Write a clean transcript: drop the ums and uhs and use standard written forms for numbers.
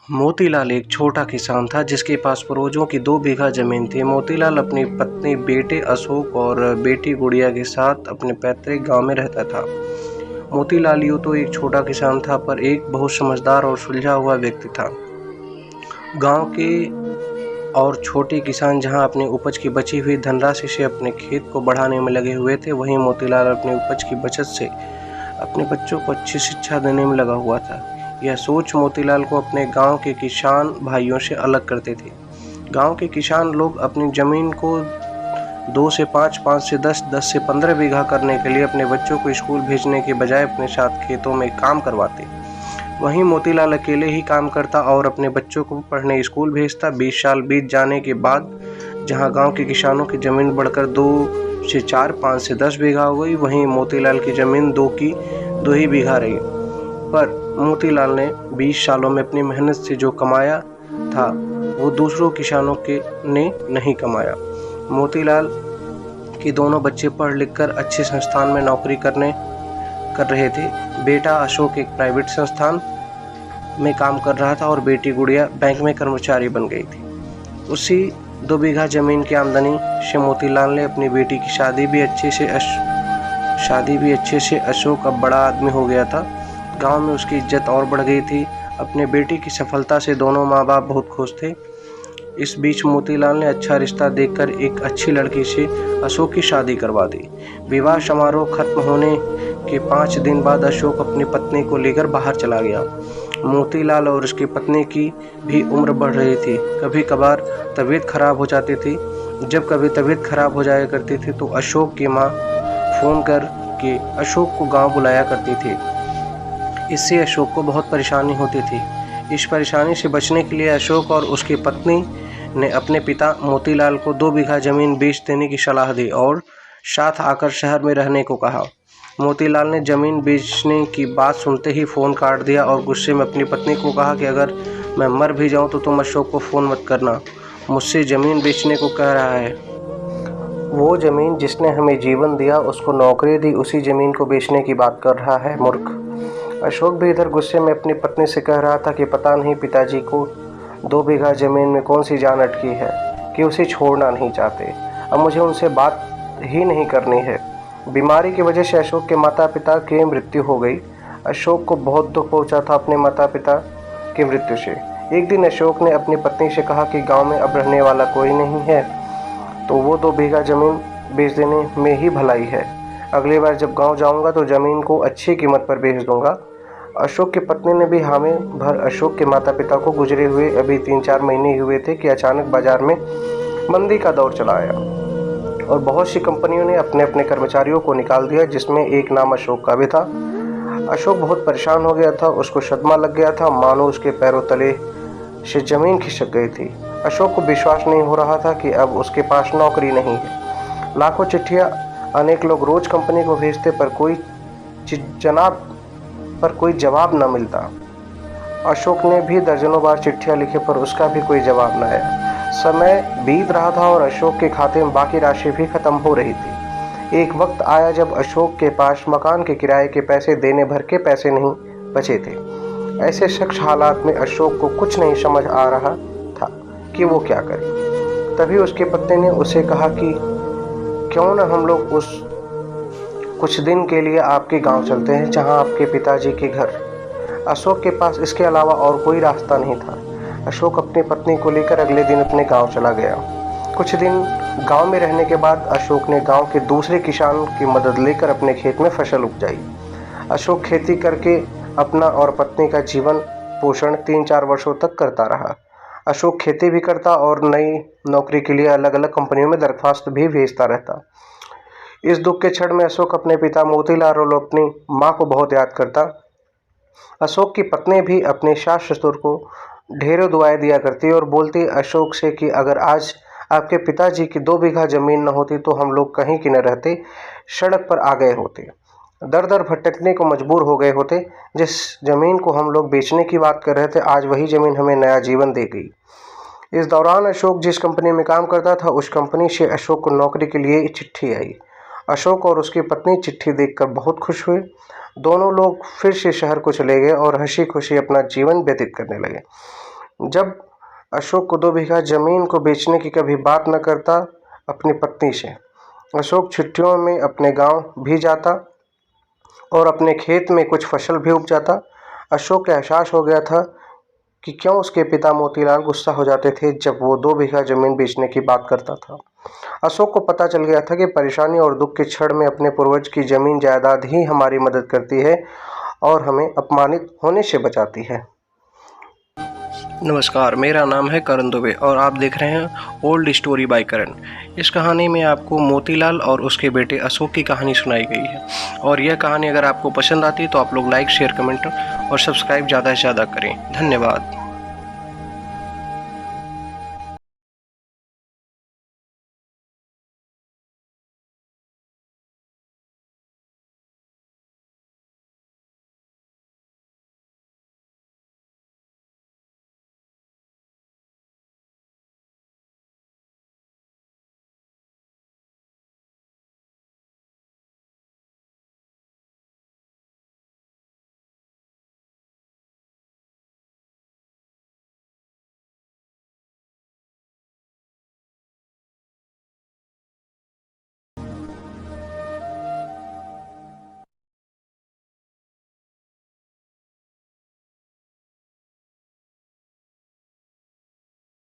मोतीलाल एक छोटा किसान था जिसके पास पूर्वजों की 2 बीघा जमीन थी। मोतीलाल अपनी पत्नी, बेटे अशोक और बेटी गुड़िया के साथ अपने पैतृक गांव में रहता था। मोतीलाल यूं तो एक छोटा किसान था, पर एक बहुत समझदार और सुलझा हुआ व्यक्ति था। गांव के और छोटे किसान जहां अपनी उपज की बची हुई धनराशि से अपने खेत को बढ़ाने में लगे हुए थे, वहीं मोतीलाल अपनी उपज की बचत से अपने बच्चों को अच्छी शिक्षा देने में लगा हुआ था। यह सोच मोतीलाल को अपने गांव के किसान भाइयों से अलग करते थे। गांव के किसान लोग अपनी जमीन को 2 से 5, 5 से 10, 10 से 15 बीघा करने के लिए अपने बच्चों को स्कूल भेजने के बजाय अपने साथ खेतों में काम करवाते। वहीं मोतीलाल अकेले ही काम करता और अपने बच्चों को पढ़ने स्कूल भेजता। 20 साल बीत जाने के बाद जहां गांव के किसानों की जमीन बढ़कर 2 से 4, 5 से 10 बीघा हो गई, वहीं मोतीलाल की जमीन 2 की 2 ही बीघा रही। पर मोतीलाल ने 20 सालों में अपनी मेहनत से जो कमाया था, वो दूसरों किसानों के ने नहीं कमाया। मोतीलाल के दोनों बच्चे पढ़ लिखकर अच्छे संस्थान में नौकरी कर रहे थे। बेटा अशोक एक प्राइवेट संस्थान में काम कर रहा था और बेटी गुड़िया बैंक में कर्मचारी बन गई थी। उसी 2 बीघा जमीन की आमदनी से मोतीलाल ने अपनी बेटी की शादी भी अच्छे से अशोक अब बड़ा आदमी हो गया था। गांव में उसकी इज्जत और बढ़ गई थी। अपने बेटी की सफलता से दोनों माँ बाप बहुत खुश थे। इस बीच मोतीलाल ने अच्छा रिश्ता देखकर एक अच्छी लड़की से अशोक की शादी करवा दी। विवाह समारोह खत्म होने के 5 दिन बाद अशोक अपनी पत्नी को लेकर बाहर चला गया। मोतीलाल और उसकी पत्नी की भी उम्र बढ़ रही थी। कभी कभार तबीयत खराब हो जाती थी। जब कभी तबीयत खराब हो जाया करती थी तो अशोक की माँ फोन करके अशोक को गांव बुलाया करती थी। इससे अशोक को बहुत परेशानी होती थी। इस परेशानी से बचने के लिए अशोक और उसकी पत्नी ने अपने पिता मोतीलाल को 2 बीघा जमीन बेच देने की सलाह दी और साथ आकर शहर में रहने को कहा। मोतीलाल ने जमीन बेचने की बात सुनते ही फ़ोन काट दिया और गुस्से में अपनी पत्नी को कहा कि अगर मैं मर भी जाऊं तो तुम अशोक को फ़ोन मत करना, मुझसे ज़मीन बेचने को कह रहा है। वो ज़मीन जिसने हमें जीवन दिया, उसको नौकरी दी, उसी ज़मीन को बेचने की बात कर रहा है, मूर्ख। अशोक भी इधर गुस्से में अपनी पत्नी से कह रहा था कि पता नहीं पिताजी को 2 बीघा ज़मीन में कौन सी जान अटकी है कि उसे छोड़ना नहीं चाहते। अब मुझे उनसे बात ही नहीं करनी है। बीमारी की वजह से अशोक के माता पिता की मृत्यु हो गई। अशोक को बहुत दुख पहुंचा था अपने माता पिता की मृत्यु से। एक दिन अशोक ने अपनी पत्नी से कहा कि गांव में अब रहने वाला कोई नहीं है, तो वो 2 बीघा ज़मीन बेच देने में ही भलाई है। अगली बार जब गांव जाऊंगा तो ज़मीन को अच्छी कीमत पर बेच दूंगा। अशोक की पत्नी ने भी हामी भर अशोक के माता पिता को गुजरे हुए अभी 3-4 महीने ही हुए थे कि अचानक बाजार में मंदी का दौर चला आया और बहुत सी कंपनियों ने अपने अपने कर्मचारियों को निकाल दिया, जिसमें एक नाम अशोक का भी था। अशोक बहुत परेशान हो गया था। उसको सदमा लग गया था, मानो उसके पैरों तले से जमीन खिसक गई थी। अशोक को विश्वास नहीं हो रहा था कि अब उसके पास नौकरी नहीं है। लाखों चिट्ठियां अनेक लोग रोज कंपनी को भेजते, पर कोई जवाब न मिलता। अशोक ने भी दर्जनों बार चिट्ठियां लिखी, पर उसका भी कोई जवाब न आया। समय बीत रहा था और अशोक के खाते में बाकी राशि भी खत्म हो रही थी। एक वक्त आया जब अशोक के पास मकान के किराए के पैसे देने भर के पैसे नहीं बचे थे। ऐसे सख्त हालात में अशोक को कुछ नहीं समझ आ रहा था कि वो क्या करे। तभी उसके पत्नी ने उसे कहा कि क्यों न हम लोग कुछ दिन के लिए आपके गांव चलते हैं, जहां आपके पिताजी के घर। अशोक के पास इसके अलावा और कोई रास्ता नहीं था। अशोक अपनी पत्नी को लेकर अगले दिन अपने गांव चला गया। कुछ दिन गांव में रहने के बाद अशोक ने गांव के दूसरे किसान की मदद लेकर अपने खेत में फसल उपजाई। अशोक खेती करके अपना और पत्नी का जीवन पोषण 3-4 वर्षों तक करता रहा। अशोक खेती भी करता और नई नौकरी के लिए अलग अलग कंपनियों में दरख्वास्त भी भेजता रहता। इस दुख के क्षण में अशोक अपने पिता मोतीलाल और अपनी माँ को बहुत याद करता। अशोक की पत्नी भी अपने सास ससुर को ढेरों दुआएं दिया करती और बोलती अशोक से कि अगर आज आपके पिताजी की 2 बीघा जमीन न होती तो हम लोग कहीं की न रहते, सड़क पर आ गए होते, दर दर भटकने को मजबूर हो गए होते। जिस जमीन को हम लोग बेचने की बात कर रहे थे, आज वही जमीन हमें नया जीवन दे गई। इस दौरान अशोक जिस कंपनी में काम करता था, उस कंपनी से अशोक को नौकरी के लिए चिट्ठी आई अशोक और उसकी पत्नी चिट्ठी देखकर बहुत खुश हुए। दोनों लोग फिर से शहर को चले गए और हंसी खुशी अपना जीवन व्यतीत करने लगे। जब अशोक को 2 बीघा जमीन को बेचने की कभी बात न करता अपनी पत्नी से। अशोक छुट्टियों में अपने गांव भी जाता और अपने खेत में कुछ फसल भी उपजाता। अशोक को एहसास हो गया था कि क्यों उसके पिता मोतीलाल गुस्सा हो जाते थे जब वो 2 बीघा जमीन बेचने की बात करता था। अशोक को पता चल गया था कि परेशानी और दुख के क्षण में अपने पूर्वज की जमीन जायदाद ही हमारी मदद करती है और हमें अपमानित होने से बचाती है। नमस्कार, मेरा नाम है करण दुबे और आप देख रहे हैं ओल्ड स्टोरी बाय करण। इस कहानी में आपको मोतीलाल और उसके बेटे अशोक की कहानी सुनाई गई है और यह कहानी अगर आपको पसंद आती है तो आप लोग लाइक, शेयर, कमेंट और सब्सक्राइब ज़्यादा से ज़्यादा करें। धन्यवाद।